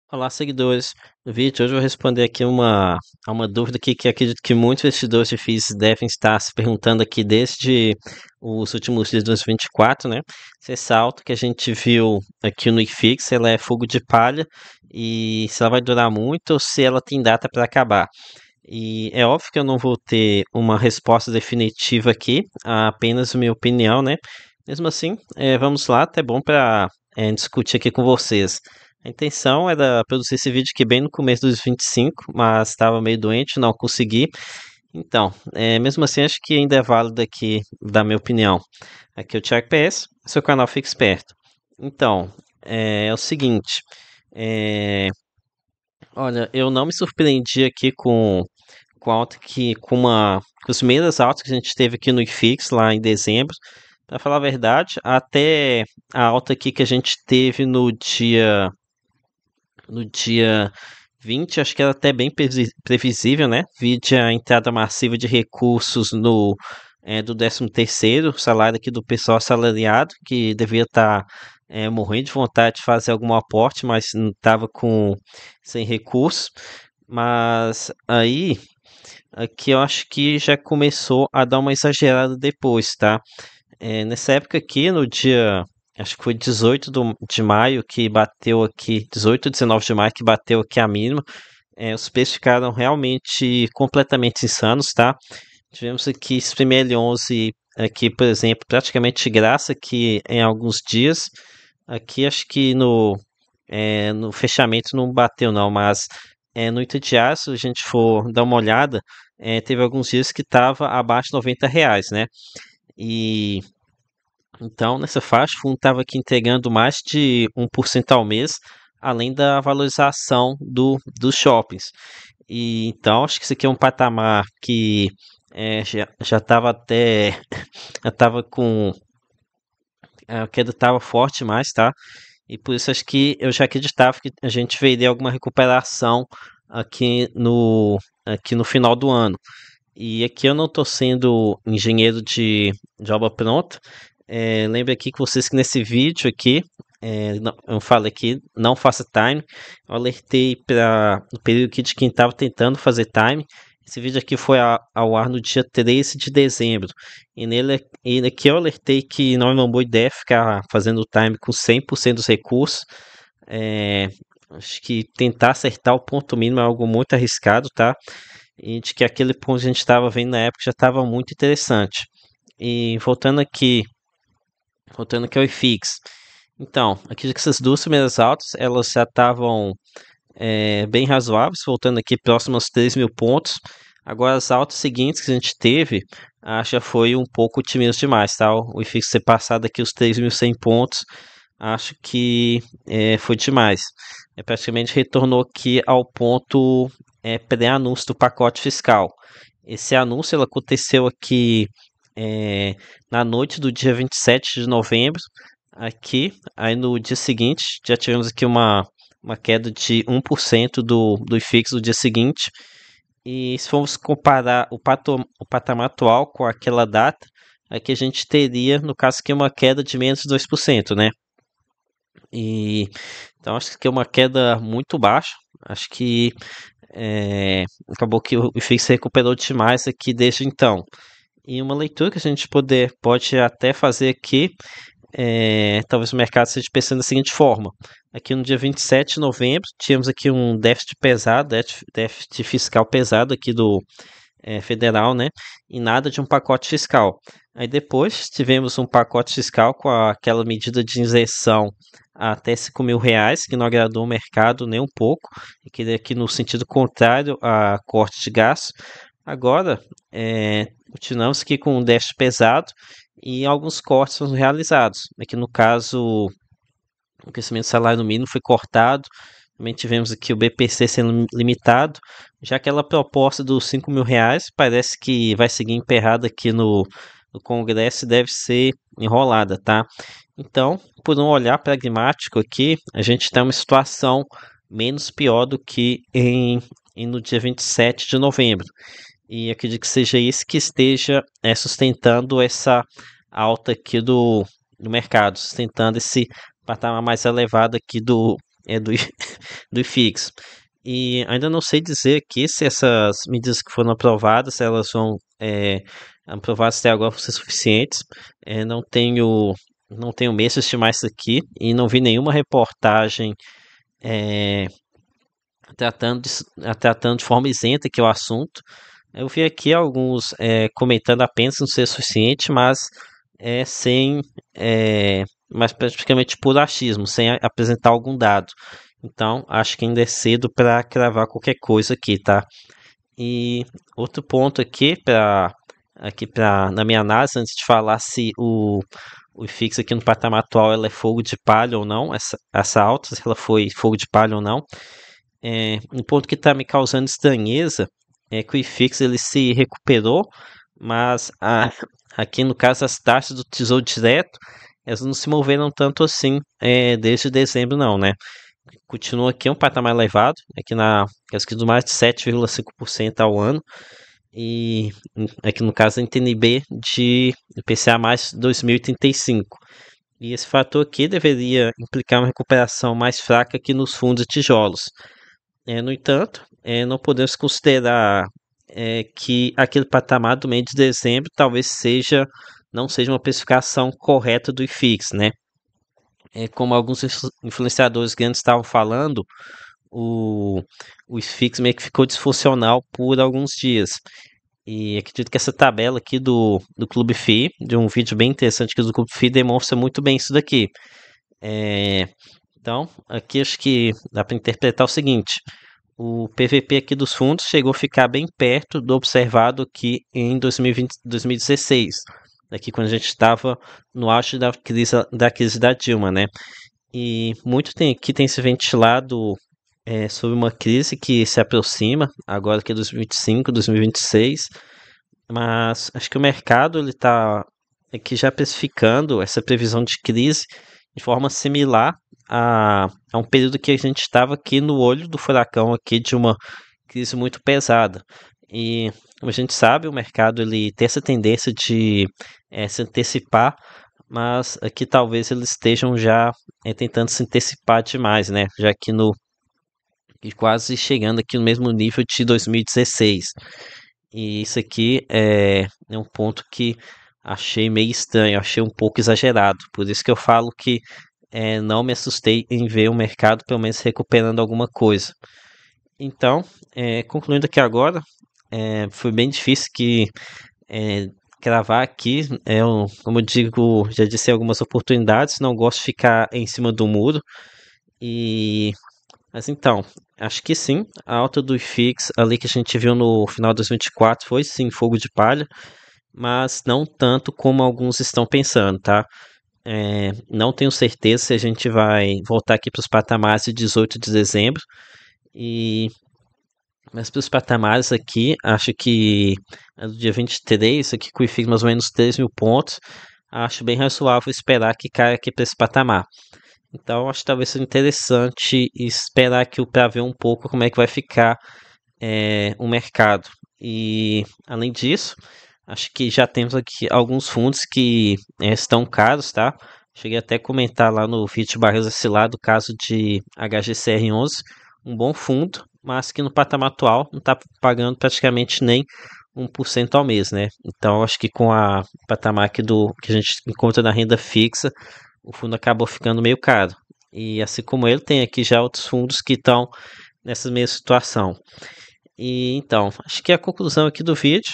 Olá, seguidores. No vídeo hoje eu vou responder aqui a uma dúvida que acredito que muitos investidores de FIIs devem estar se perguntando aqui desde os últimos dias de 2024, né? Se essa alta que a gente viu aqui no IFIX, ela é fogo de palha e se ela vai durar muito ou se ela tem data para acabar. E é óbvio que eu não vou ter uma resposta definitiva aqui, apenas minha opinião, né? Mesmo assim, vamos lá, até bom para discutir aqui com vocês. A intenção era produzir esse vídeo aqui bem no começo dos 25, mas estava meio doente, não consegui. Então, mesmo assim, acho que ainda é válido aqui dar minha opinião. Aqui é o Thiago PS, seu canal Fica Esperto. Então, é o seguinte, é, olha, eu não me surpreendi aqui com a alta que, com as primeiras altas que a gente teve aqui no IFIX lá em dezembro. Para falar a verdade, até a alta aqui que a gente teve no dia 20, acho que era até bem previsível, né? Vide a entrada massiva de recursos do 13º, salário aqui do pessoal assalariado, que devia estar morrendo de vontade de fazer algum aporte, mas não estava sem recursos. Mas aí, aqui eu acho que já começou a dar uma exagerada depois, tá? Nessa época aqui, no dia, acho que foi 18 de maio que bateu aqui, 18 ou 19 de maio que bateu aqui a mínima. Os preços ficaram realmente completamente insanos, tá? Tivemos aqui Spreme L11 aqui, por exemplo, praticamente de graça aqui em alguns dias. Aqui acho que no fechamento não bateu não, mas no interdiário, se a gente for dar uma olhada, teve alguns dias que estava abaixo de R$ 90, né? E então, nessa faixa, o fundo estava aqui entregando mais de 1% ao mês, além da valorização dos shoppings. E então, acho que isso aqui é um patamar que já estava até, já estava com, a queda estava forte mais, tá? E por isso acho que eu já acreditava que a gente veria alguma recuperação aqui no final do ano. E aqui eu não estou sendo engenheiro de obra pronta. Lembra aqui que vocês que nesse vídeo aqui, eu falo aqui, não faça time. Eu alertei para o período aqui de quem estava tentando fazer time. Esse vídeo aqui foi ao ar no dia 13 de dezembro. E aqui eu alertei que não é uma boa ideia ficar fazendo time com 100% dos recursos. É, acho que tentar acertar o ponto mínimo é algo muito arriscado, tá? E de que aquele ponto que a gente estava vendo na época já estava muito interessante. E voltando aqui ao IFIX. Então, aqui que essas duas primeiras altas, elas já estavam bem razoáveis, voltando aqui próximo aos 3.000 pontos. Agora, as altas seguintes que a gente teve, acho que já foi um pouco otimista demais, tá? O IFIX ser passado aqui os 3.100 pontos, acho que foi demais. Praticamente retornou aqui ao ponto pré-anúncio do pacote fiscal. Esse anúncio ele aconteceu aqui é, na noite do dia 27 de novembro. Aqui, aí no dia seguinte, já tivemos aqui uma queda de 1% do IFIX no dia seguinte. E se formos comparar o patamar atual com aquela data, aqui a gente teria, no caso aqui, uma queda de menos de 2%, né? E então acho que é uma queda muito baixa. Acho que acabou que o IFIX se recuperou demais aqui desde então. E uma leitura que a gente pode até fazer aqui, talvez o mercado esteja pensando da seguinte forma. Aqui no dia 27 de novembro, tínhamos aqui um déficit pesado, déficit fiscal pesado aqui do federal, né? E nada de um pacote fiscal. Aí depois tivemos um pacote fiscal com aquela medida de isenção até R$ 5.000, que não agradou o mercado nem um pouco, e que aqui no sentido contrário a corte de gastos. Agora, continuamos aqui com um déficit pesado e alguns cortes foram realizados. Aqui no caso, o crescimento do salário mínimo foi cortado. Também tivemos aqui o BPC sendo limitado. Já aquela proposta dos R$ 5.000 parece que vai seguir emperrada aqui no Congresso e deve ser enrolada, tá? Então, por um olhar pragmático aqui, a gente está em uma situação menos pior do que no dia 27 de novembro. E acredito que seja isso que esteja sustentando essa alta aqui do mercado, sustentando esse patamar mais elevado aqui do do IFIX. E ainda não sei dizer aqui se essas medidas que foram aprovadas, elas vão aprovadas até agora vão ser suficientes. Não tenho meio de estimar isso aqui e não vi nenhuma reportagem é, tratando de forma isenta que é o assunto. Eu vi aqui alguns comentando apenas não ser suficiente, mas sem, mas praticamente por achismo, sem apresentar algum dado. Então, acho que ainda é cedo para cravar qualquer coisa aqui, tá? E outro ponto aqui na minha análise, antes de falar se o IFIX aqui no patamar atual ela é fogo de palha ou não, essa alta, se ela foi fogo de palha ou não. Um ponto que está me causando estranheza é que o IFIX ele se recuperou, mas aqui no caso as taxas do Tesouro Direto, elas não se moveram tanto assim desde dezembro não, né? Continua aqui um patamar elevado, aqui na do mais de 7,5% ao ano, e aqui no caso a NTN-B de IPCA mais 2035. E esse fator aqui deveria implicar uma recuperação mais fraca aqui nos fundos de tijolos. No entanto, não podemos considerar que aquele patamar do mês de dezembro talvez não seja uma precificação correta do IFIX, né? Como alguns influenciadores grandes estavam falando, o, o IFIX meio que ficou disfuncional por alguns dias. E acredito que essa tabela aqui do Clube FI, de um vídeo bem interessante aqui do Clube FI, demonstra muito bem isso daqui. Então, aqui acho que dá para interpretar o seguinte: o PVP aqui dos fundos chegou a ficar bem perto do observado aqui em 2020, 2016, aqui quando a gente estava no auge da crise da Dilma, né? E muito tem se ventilado sobre uma crise que se aproxima, agora que é 2025, 2026, mas acho que o mercado ele está aqui já precificando essa previsão de crise de forma similar a um período que a gente estava aqui no olho do furacão aqui de uma crise muito pesada. E como a gente sabe, o mercado ele tem essa tendência de se antecipar, mas aqui talvez eles estejam já tentando se antecipar demais, né? Já que e quase chegando aqui no mesmo nível de 2016. E isso aqui é um ponto que achei meio estranho, achei um pouco exagerado. Por isso que eu falo que não me assustei em ver o mercado pelo menos recuperando alguma coisa. Então, concluindo aqui agora, foi bem difícil cravar aqui. Como eu digo, já disse em algumas oportunidades, não gosto de ficar em cima do muro. Mas então, acho que sim, a alta do IFIX ali que a gente viu no final de 2024 foi sim fogo de palha, mas não tanto como alguns estão pensando, tá? Não tenho certeza se a gente vai voltar aqui para os patamares de 18 de dezembro, mas para os patamares aqui, acho que no dia 23, aqui com o IFIX mais ou menos 3 mil pontos, acho bem razoável esperar que caia aqui para esse patamar. Então, acho que talvez seja interessante esperar aqui para ver um pouco como é que vai ficar o mercado. E, além disso, acho que já temos aqui alguns fundos que estão caros, tá? Cheguei até a comentar lá no vídeo de Barreiras Oscilar do caso de HGCR11, um bom fundo, mas que no patamar atual não está pagando praticamente nem 1% ao mês, né? Então, acho que com a patamar aqui que a gente encontra na renda fixa, o fundo acabou ficando meio caro. E assim como ele, tem aqui já outros fundos que estão nessa mesma situação. E então, acho que a conclusão aqui do vídeo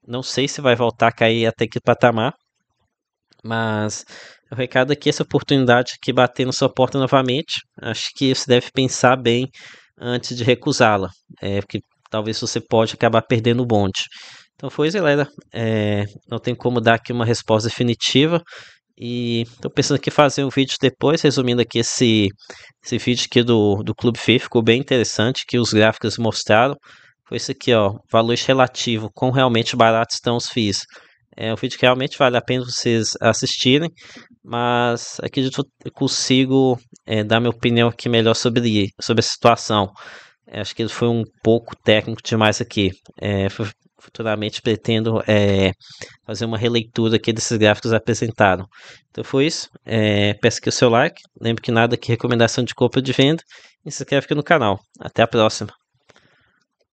não sei se vai voltar a cair até que patamar, mas o recado aqui, essa oportunidade aqui bater na sua porta novamente, acho que você deve pensar bem antes de recusá-la, porque talvez você pode acabar perdendo o bonde. Então foi isso, galera. Não tem como dar aqui uma resposta definitiva. E tô pensando aqui fazer um vídeo depois, resumindo aqui esse vídeo aqui do Clube FI, ficou bem interessante, que os gráficos mostraram. Foi isso aqui, ó, valor relativo, quão realmente baratos estão os FIIs. É um vídeo que realmente vale a pena vocês assistirem, mas acredito que eu consigo dar minha opinião aqui melhor sobre a situação. Acho que ele foi um pouco técnico demais aqui. futuramente pretendo fazer uma releitura aqui desses gráficos apresentados. Então foi isso. Peço aqui o seu like. Lembre que nada aqui é recomendação de compra ou de venda. E se inscreve aqui no canal. Até a próxima.